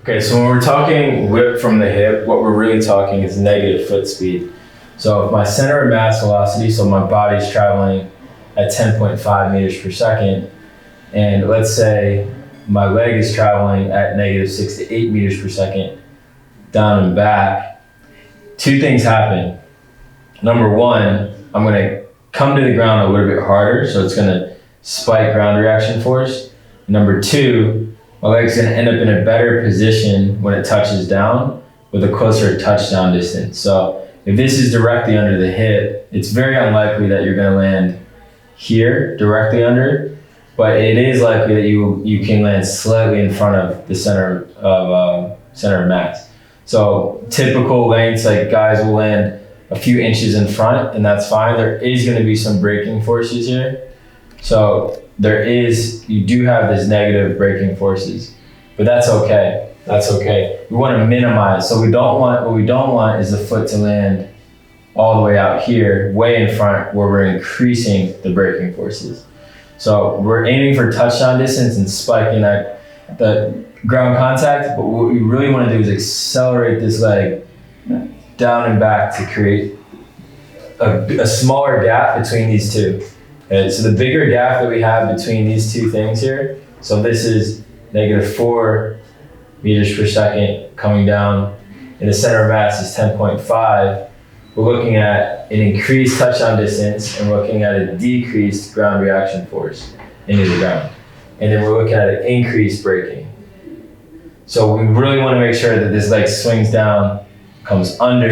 Okay, so when we're talking whip from the hip, what we're really talking is negative foot speed. So if my center of mass velocity, so my body's traveling at 10.5 meters per second, and let's say my leg is traveling at negative 6 to 8 meters per second, down and back, two things happen. Number one, I'm gonna come to the ground a little bit harder, so it's gonna spike ground reaction force. Number two, my leg's gonna end up in a better position when it touches down with a closer touchdown distance. So if this is directly under the hip, it's very unlikely that you're gonna land here directly under, but it is likely that you can land slightly in front of the center of mass. So typical lengths, like guys will land a few inches in front, and that's fine. There is going to be some braking forces here. So you do have this negative braking forces, but that's okay. That's okay. We want to minimize. So what we don't want is the foot to land all the way out here, way in front, where we're increasing the braking forces. So we're aiming for touchdown distance and spiking the ground contact, but what we really want to do is accelerate this leg down and back to create a smaller gap between these two. Okay, so the bigger gap that we have between these two things here, so this is negative 4 meters per second coming down, and the center of mass is 10.5. We're looking at an increased touchdown distance, and we're looking at a decreased ground reaction force into the ground. And then we're looking at an increased braking. So we really want to make sure that this leg swings down, comes under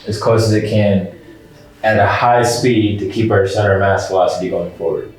as close as it can at a high speed to keep our center of mass velocity going forward.